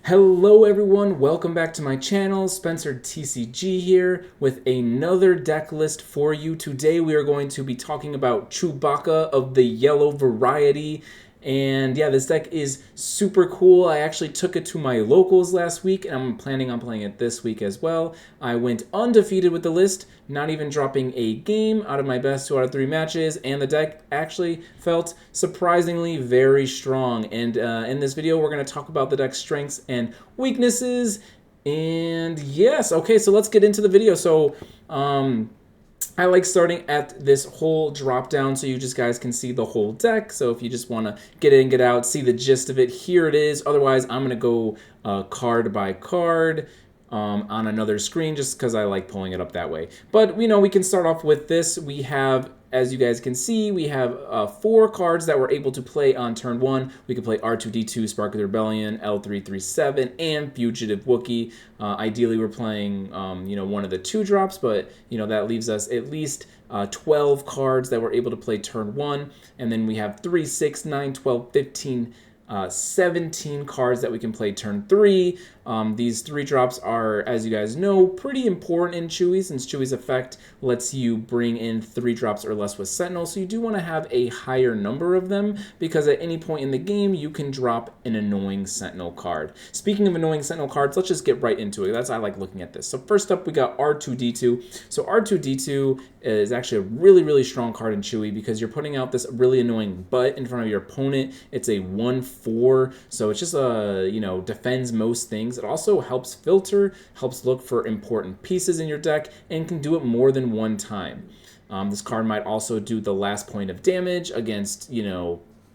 Hello everyone, welcome back to my channel. Spencer TCG here with another deck list for you. Today we are going to be talking about Chewbacca of the yellow variety. And yeah, this deck is super cool. I actually took it to my locals last week and I'm planning on playing it this week as well. I went undefeated with the list, not even dropping a game out of my best 2 out of 3 matches, and the deck actually felt surprisingly very strong. And in this video, we're going to talk about the deck's strengths and weaknesses. And yes, okay, so let's get into the video. So, I like starting at this whole drop down so you just guys can see the whole deck. So if you just want to get in, get out, see the gist of it, here it is. Otherwise, I'm going to go card by card on another screen just because I like pulling it up that way. But, we can start off with this. We have, as you guys can see, we have 4 cards that we're able to play on turn 1. We can play R2-D2, Spark of the Rebellion, L3-3-7, and Fugitive Wookie. Ideally, we're playing, one of the 2 drops, but, that leaves us at least 12 cards that we're able to play turn 1. And then we have 3, 6, 9, 12, 15, 17 cards that we can play turn 3. These 3 drops are, as you guys know, pretty important in Chewie, since Chewie's effect lets you bring in 3 drops or less with Sentinel, so you do want to have a higher number of them, because at any point in the game, you can drop an annoying Sentinel card. Speaking of annoying Sentinel cards, let's just get right into it. I like looking at this. So first up, we got R2-D2. So R2-D2 is actually a really, really strong card in Chewie, because you're putting out this really annoying butt in front of your opponent. It's a 1/4, so it's just defends most things. It also helps filter, helps look for important pieces in your deck, and can do it more than one time. This card might also do the last point of damage against,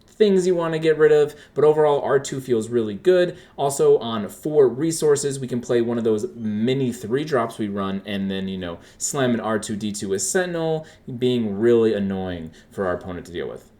things you want to get rid of, but overall R2 feels really good. Also on 4 resources, we can play one of those mini 3 drops we run, and then, slam an R2-D2 with Sentinel, being really annoying for our opponent to deal with.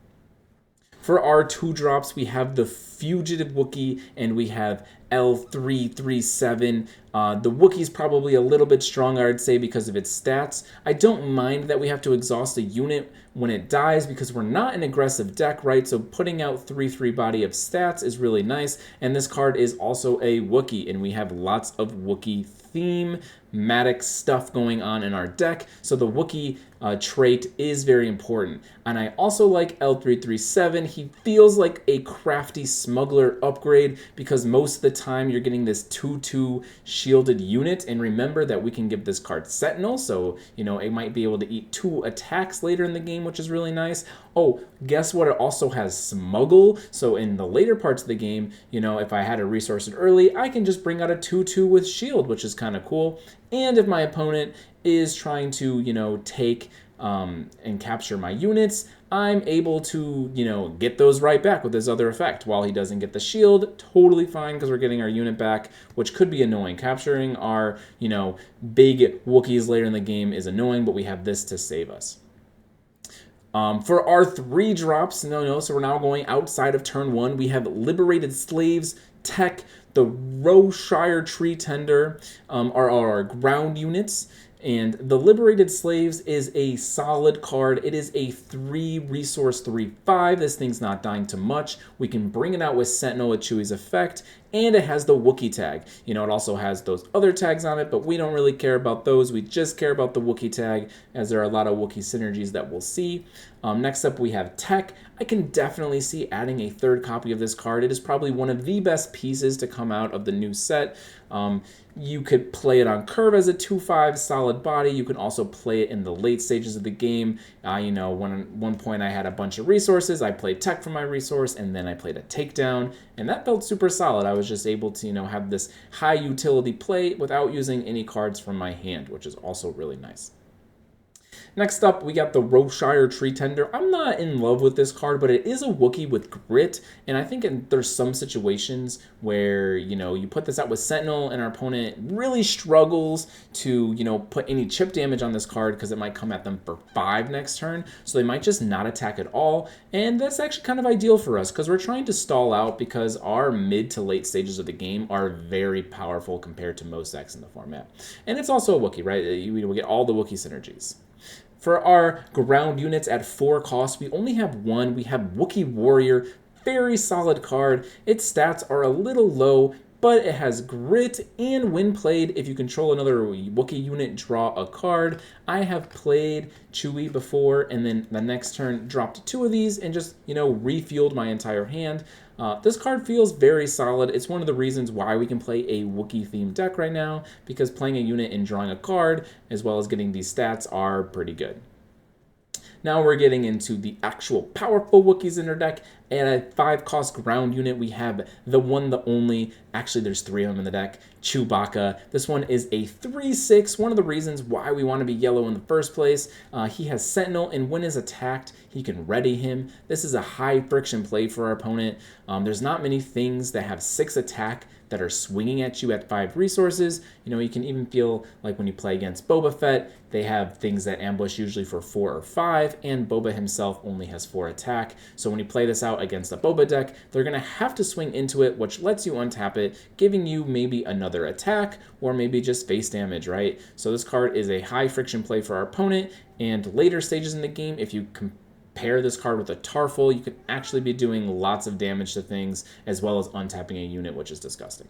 For our 2 drops, we have the Fugitive Wookie and we have L3-3-7. The Wookie's probably a little bit stronger, I'd say, because of its stats. I don't mind that we have to exhaust a unit when it dies, because we're not an aggressive deck, right? So putting out 3/3 body of stats is really nice. And this card is also a Wookie, and we have lots of Wookie thematic stuff going on in our deck, so the Wookie trait is very important. And I also like L3-3-7. He feels like a crafty smuggler upgrade, because most of the time you're getting this 2/2 shielded unit, and remember that we can give this card Sentinel, so it might be able to eat 2 attacks later in the game, which is really nice. Oh, guess what? It also has Smuggle, so in the later parts of the game, if I had to resource it early, I can just bring out a 2/2 with shield, which is kind of cool. And if my opponent is trying to, take and capture my units, I'm able to, get those right back with his other effect. While he doesn't get the shield, totally fine, because we're getting our unit back, which could be annoying. Capturing our, big Wookiees later in the game is annoying, but we have this to save us. For our 3 drops, so we're now going outside of turn 1. We have Liberated Slaves, Tech, the Roshire Tree Tender are our ground units. And the Liberated Slaves is a solid card. It is a 3 resource 3/5. This thing's not dying to much. We can bring it out with Sentinel with Chewie's effect, and it has the Wookie tag. It also has those other tags on it, but we don't really care about those. We just care about the Wookie tag, as there are a lot of Wookie synergies that we'll see. Next up, we have Tech. I can definitely see adding a 3rd copy of this card. It is probably one of the best pieces to come out of the new set. You could play it on curve as a 2/5 solid body. You can also play it in the late stages of the game. When at one point I had a bunch of resources, I played Tech for my resource, and then I played a takedown, and that felt super solid. I was just able to, have this high utility play without using any cards from my hand, which is also really nice. Next up, we got the Roshire Tree Tender. I'm not in love with this card, but it is a Wookie with grit, and I think there's some situations where, you put this out with Sentinel, and our opponent really struggles to, put any chip damage on this card, because it might come at them for 5 next turn, so they might just not attack at all, and that's actually kind of ideal for us, because we're trying to stall out, because our mid to late stages of the game are very powerful compared to most decks in the format. And it's also a Wookie, right? We get all the Wookie synergies. For our ground units at 4 costs, we only have 1. We have Wookie Warrior, very solid card. Its stats are a little low, but it has grit, and when played, if you control another Wookiee unit, draw a card. I have played Chewie before, and then the next turn dropped 2 of these and just, refueled my entire hand. This card feels very solid. It's one of the reasons why we can play a Wookiee-themed deck right now, because playing a unit and drawing a card, as well as getting these stats, are pretty good. Now we're getting into the actual powerful Wookiees in our deck. At a 5-cost ground unit, we have the one, the only, actually there's 3 of them in the deck, Chewbacca. This one is a 3/6, one of the reasons why we want to be yellow in the first place. He has Sentinel, and when is attacked, he can ready him. This is a high friction play for our opponent. There's not many things that have 6 attack that are swinging at you at 5 resources. You can even feel like when you play against Boba Fett, they have things that ambush usually for 4 or 5, and Boba himself only has 4 attack. So when you play this out against a Boba deck, they're going to have to swing into it, which lets you untap it, giving you maybe another attack, or maybe just face damage, right? So this card is a high friction play for our opponent, and later stages in the game, if you pair this card with a Tarl, you can actually be doing lots of damage to things, as well as untapping a unit, which is disgusting.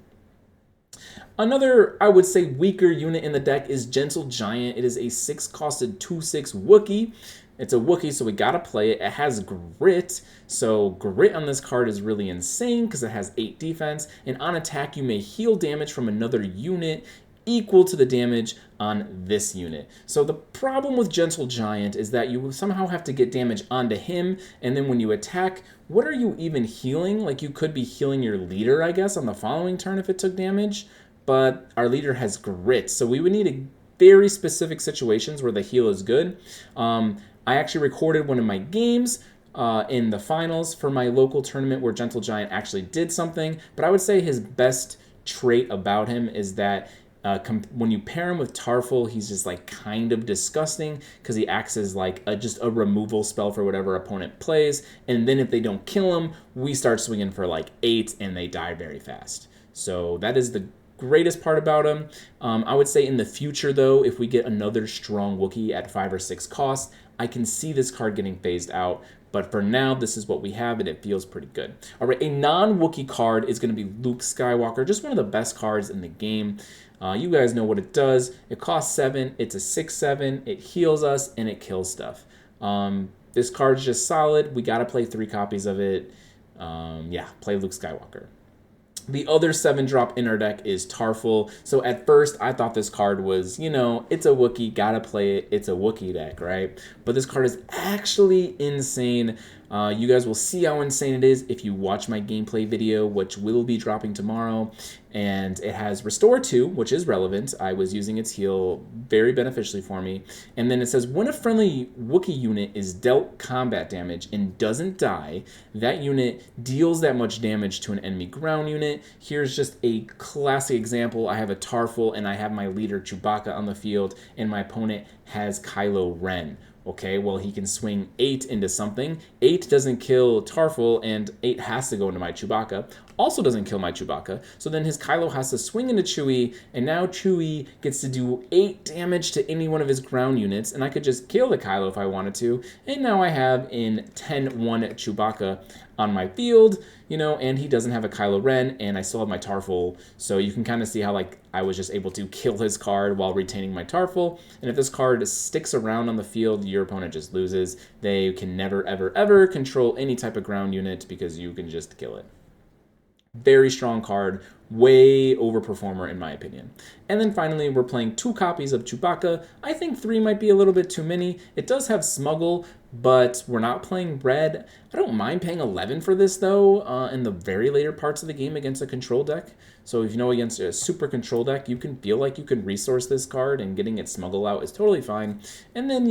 Another, I would say, weaker unit in the deck is Gentle Giant. It is a 6-costed 2/6 Wookiee. It's a Wookiee, so we gotta play it. It has grit, so grit on this card is really insane because it has 8 defense, and on attack you may heal damage from another unit equal to the damage on this unit. So the problem with Gentle Giant is that you somehow have to get damage onto him, and then when you attack, what are you even healing? Like, you could be healing your leader, I guess, on the following turn if it took damage, but our leader has grit, so we would need a very specific situations where the heal is good. I actually recorded one of my games in the finals for my local tournament where Gentle Giant actually did something, but I would say his best trait about him is that when you pair him with Tarl, he's just like kind of disgusting because he acts as like just a removal spell for whatever opponent plays, and then if they don't kill him, we start swinging for like 8 and they die very fast. So that is the greatest part about him. I would say in the future though, if we get another strong Wookiee at 5 or 6 costs, I can see this card getting phased out, but for now, this is what we have, and it feels pretty good. All right, a non-Wookiee card is going to be Luke Skywalker, just one of the best cards in the game. You guys know what it does. It costs 7, it's a 6/7, it heals us, and it kills stuff. This card's just solid. We got to play 3 copies of it. Yeah, play Luke Skywalker. The other 7-drop in our deck is Tarl. So at first, I thought this card was, it's a Wookiee, gotta play it. It's a Wookiee deck, right? But this card is actually insane. You guys will see how insane it is if you watch my gameplay video, which will be dropping tomorrow. And it has Restore 2, which is relevant. I was using its heal very beneficially for me. And then it says, when a friendly Wookiee unit is dealt combat damage and doesn't die, that unit deals that much damage to an enemy ground unit. Here's just a classic example. I have a Tarl and I have my leader Chewbacca on the field, and my opponent has Kylo Ren. Okay, well, he can swing 8 into something. 8 doesn't kill Tarl, and 8 has to go into my Chewbacca. Also doesn't kill my Chewbacca. So then his Kylo has to swing into Chewie, and now Chewie gets to do 8 damage to any one of his ground units, and I could just kill the Kylo if I wanted to. And now I have in 10-1 Chewbacca on my field, and he doesn't have a Kylo Ren, and I still have my Tarl. So you can kind of see how, I was just able to kill his card while retaining my Tarl. And if this card sticks around on the field, your opponent just loses. They can never, ever, ever control any type of ground unit because you can just kill it. Very strong card, way overperformer in my opinion. And then finally, we're playing 2 copies of Chewbacca. I think 3 might be a little bit too many. It does have Smuggle, but we're not playing red. I don't mind paying 11 for this though, in the very later parts of the game against a control deck. So if against a super control deck, you can feel like you can resource this card, and getting its Smuggle out is totally fine. And then,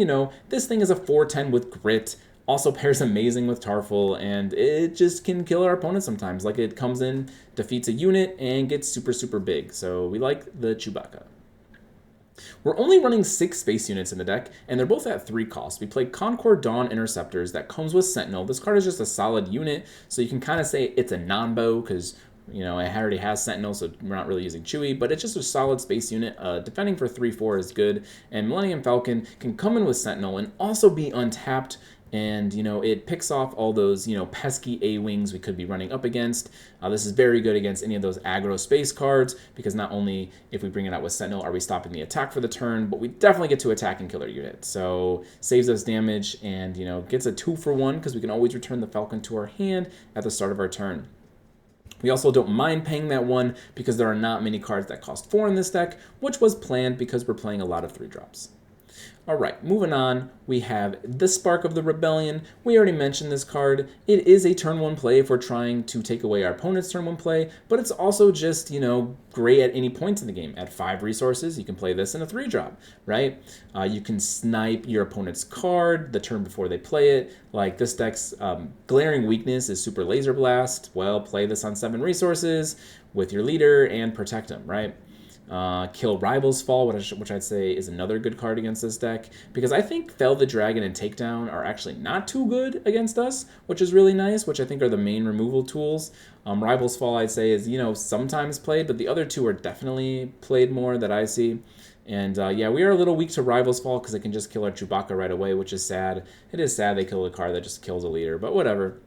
this thing is a 4/10 with grit. Also pairs amazing with Tarl, and it just can kill our opponent sometimes. Like, it comes in, defeats a unit, and gets super, super big. So we like the Chewbacca. We're only running 6 space units in the deck, and they're both at 3 costs. We play Concord Dawn Interceptors that comes with Sentinel. This card is just a solid unit, so you can kind of say it's a non-bow because it already has Sentinel, so we're not really using Chewie, but it's just a solid space unit. Defending for 3/4 is good, and Millennium Falcon can come in with Sentinel and also be untapped and it picks off all those pesky A-wings we could be running up against. This is very good against any of those aggro space cards, because not only if we bring it out with Sentinel are we stopping the attack for the turn, but we definitely get to attack and kill our unit. So saves us damage, and gets a 2-for-1 because we can always return the Falcon to our hand at the start of our turn. We also don't mind paying that 1 because there are not many cards that cost 4 in this deck, which was planned because we're playing a lot of 3-drops. Alright, moving on, we have the Spark of the Rebellion. We already mentioned this card. It is a turn 1 play if we're trying to take away our opponent's turn 1 play, but it's also just, great at any point in the game. At 5 resources, you can play this in a 3-drop, right? You can snipe your opponent's card the turn before they play it. Like this deck's glaring weakness is Super Laser Blast. Well, play this on 7 resources with your leader and protect them, right? Kill Rival's Fall, which I'd say is another good card against this deck, because I think Fell the Dragon and Takedown are actually not too good against us, which is really nice, which I think are the main removal tools. Rival's Fall, I'd say, is, sometimes played, but the other two are definitely played more that I see. And yeah, we are a little weak to Rival's Fall because it can just kill our Chewbacca right away, which is sad. It is sad they kill a card that just kills a leader, but whatever.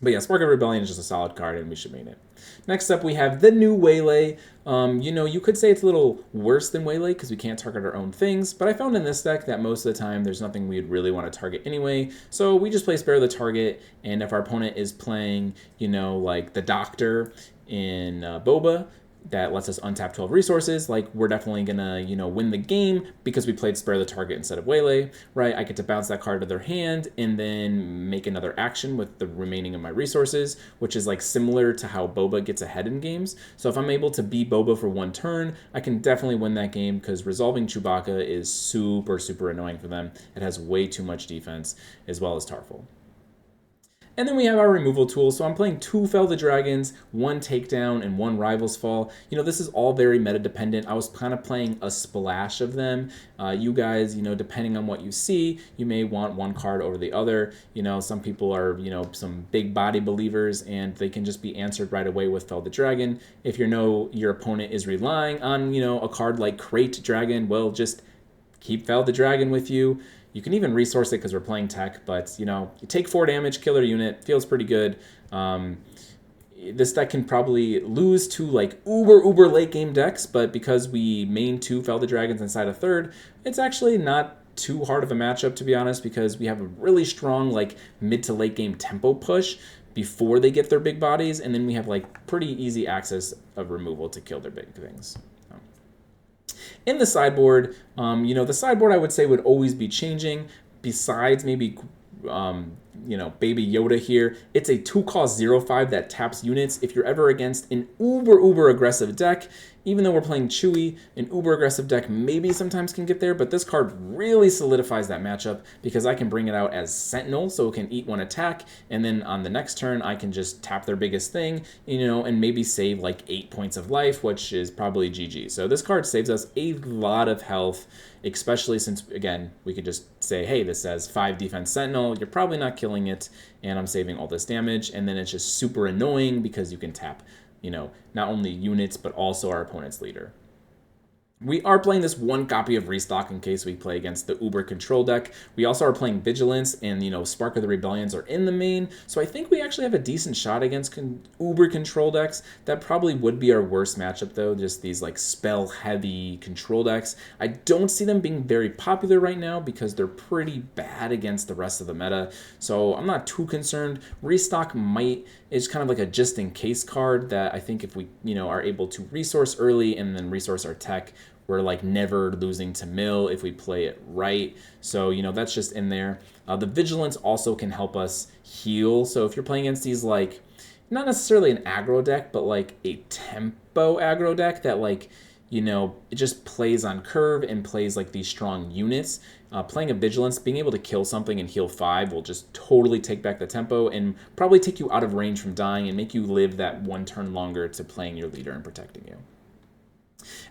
But yeah, Spark of Rebellion is just a solid card, and we should main it. Next up, we have the new Waye. You could say it's a little worse than Waye because we can't target our own things, but I found in this deck that most of the time there's nothing we'd really want to target anyway, so we just play Spare the Target, and if our opponent is playing, like the Doctor in Boba, that lets us untap 12 resources, like we're definitely gonna, win the game because we played Spare the Target instead of Waye, right? I get to bounce that card to their hand and then make another action with the remaining of my resources, which is like similar to how Boba gets ahead in games. So if I'm able to be Boba for 1 turn, I can definitely win that game because resolving Chewbacca is super, super annoying for them. It has way too much defense, as well as Tarl. And then we have our removal tools. So I'm playing 2 Fell the Dragons, 1 Takedown, and 1 Rival's Fall. This is all very meta dependent. I was kind of playing a splash of them. You guys, depending on what you see, you may want one card over the other. Some people are, some big body believers, and they can just be answered right away with Fell the Dragon. If your opponent is relying on, a card like Crate Dragon, well, just keep Fell the Dragon with you. You can even resource it because we're playing tech, but, you take 4 damage, killer unit, feels pretty good. This deck can probably lose to, like, uber late game decks, but because we main 2 Fell the Dragons inside a 3rd, it's actually not too hard of a matchup, to be honest, because we have a really strong, like, mid to late game tempo push before they get their big bodies, and then we have, like, pretty easy access of removal to kill their big things. In the sideboard, the sideboard I would say would always be changing. Besides maybe, Baby Yoda here, it's a 2-cost 0/5 that taps units. If you're ever against an uber aggressive deck, even though we're playing Chewie, an uber aggressive deck maybe sometimes can get there, but this card really solidifies that matchup because I can bring it out as Sentinel, so it can eat 1 attack, and then on the next turn I can just tap their biggest thing, and maybe save like 8 points of life, which is probably GG. So this card saves us a lot of health, especially since, again, we could just say, hey, this says 5 defense Sentinel, you're probably not killing it, and I'm saving all this damage, and then it's just super annoying because you can tap, not only units, but also our opponent's leader. We are playing this 1 copy of Restock in case we play against the Uber Control deck. We also are playing Vigilance, and, Spark of the Rebellions are in the main, so I think we actually have a decent shot against Uber Control decks. That probably would be our worst matchup, though, just these, like, spell-heavy control decks. I don't see them being very popular right now because they're pretty bad against the rest of the meta, so I'm not too concerned. Restock is kind of like a just-in-case card that I think if we, are able to resource early and then resource our tech, we're like never losing to mill if we play it right. So, that's just in there. The Vigilance also can help us heal. So if you're playing against these, like, not necessarily an aggro deck, but like a tempo aggro deck that, like, it just plays on curve and plays like these strong units. Playing a Vigilance, being able to kill something and heal 5 will just totally take back the tempo and probably take you out of range from dying and make you live that 1 turn longer to playing your leader and protecting you.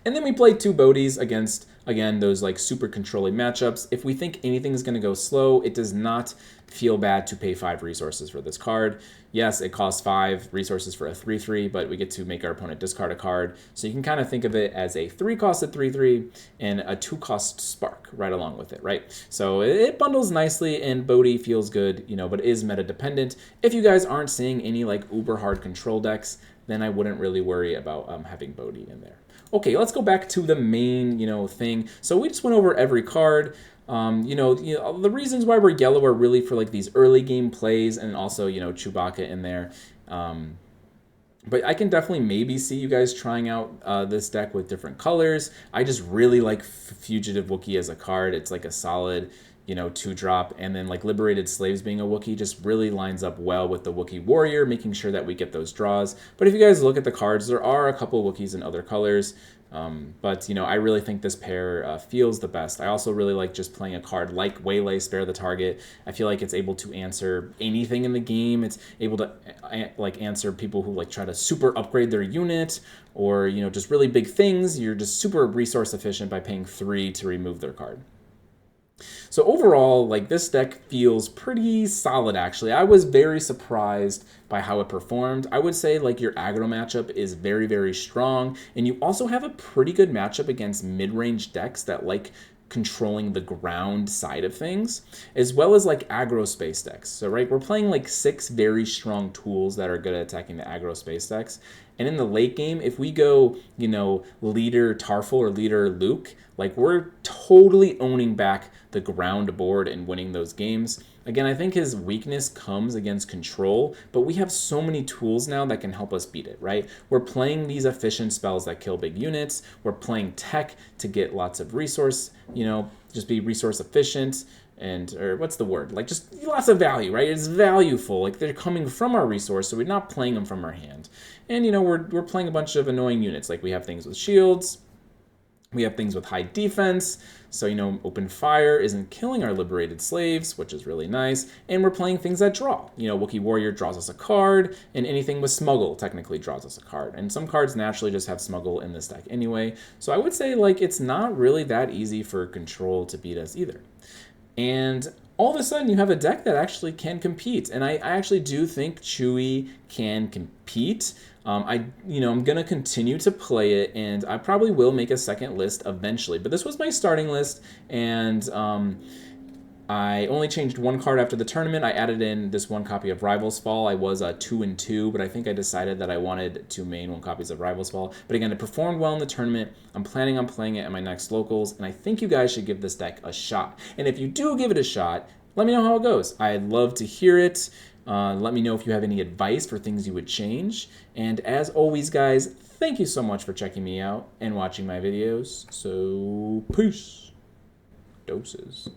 And then we play 2 Bodies against, again, those like super controlling matchups. If we think anything is going to go slow, it does not feel bad to pay 5 resources for this card. Yes, it costs 5 resources for a 3/3, but we get to make our opponent discard a card. So you can kind of think of it as a 3-costed 3/3 and a 2-cost Spark right along with it, right? So it bundles nicely, and Bodhi feels good, you know, but is meta dependent. If you guys aren't seeing any like uber hard control decks, then I wouldn't really worry about having Bodhi in there. Okay, let's go back to the main, you know, thing. So we just went over every card. You know, the reasons why we're yellow are really for like these early game plays, and also, you know, Chewbacca in there. But I can definitely maybe see you guys trying out this deck with different colors. I just really like Fugitive Wookie as a card. It's like a solid, you know, 2-drop, and then like Liberated Slaves being a Wookiee just really lines up well with the Wookiee Warrior, making sure that we get those draws. But if you guys look at the cards, there are a couple Wookiees in other colors. But, you know, I really think this pair feels the best. I also really like just playing a card like Waye, Spare the Target. I feel like it's able to answer anything in the game. It's able to like answer people who like try to super upgrade their unit, or, you know, just really big things. You're just super resource efficient by paying 3 to remove their card. So overall, like, this deck feels pretty solid, actually. I was very surprised by how it performed. I would say, like, your aggro matchup is very, very strong, and you also have a pretty good matchup against mid-range decks that like controlling the ground side of things, as well as like aggro space decks. So, right, we're playing like 6 very strong tools that are good at attacking the aggro space decks. And in the late game, if we go, you know, leader Tarl or leader Luke, like, we're totally owning back the ground board and winning those games. Again, I think his weakness comes against control, but we have so many tools now that can help us beat it, right? We're playing these efficient spells that kill big units. We're playing tech to get lots of resource, you know, just be resource efficient, and, or what's the word? Like, just lots of value, right? It's valueful. Like, they're coming from our resource, so we're not playing them from our hand. And, you know, we're playing a bunch of annoying units. Like, we have things with shields. We have things with high defense, so, you know, open fire isn't killing our liberated slaves, which is really nice. And we're playing things that draw. You know, Wookiee Warrior draws us a card, and anything with smuggle technically draws us a card. And some cards naturally just have smuggle in this deck anyway. So I would say, like, it's not really that easy for control to beat us either. And all of a sudden you have a deck that actually can compete, and I actually do think Chewie can compete. I'm going to continue to play it, and I probably will make a second list eventually. But this was my starting list, and I only changed 1 card after the tournament. I added in this 1 copy of Rivals Fall. I was 2-2, but I think I decided that I wanted 2 main 1 copies of Rivals Fall. But again, it performed well in the tournament. I'm planning on playing it at my next locals, and I think you guys should give this deck a shot. And if you do give it a shot, let me know how it goes. I'd love to hear it. Let me know if you have any advice for things you would change. And as always, guys, thank you so much for checking me out and watching my videos. So, peace. Doses.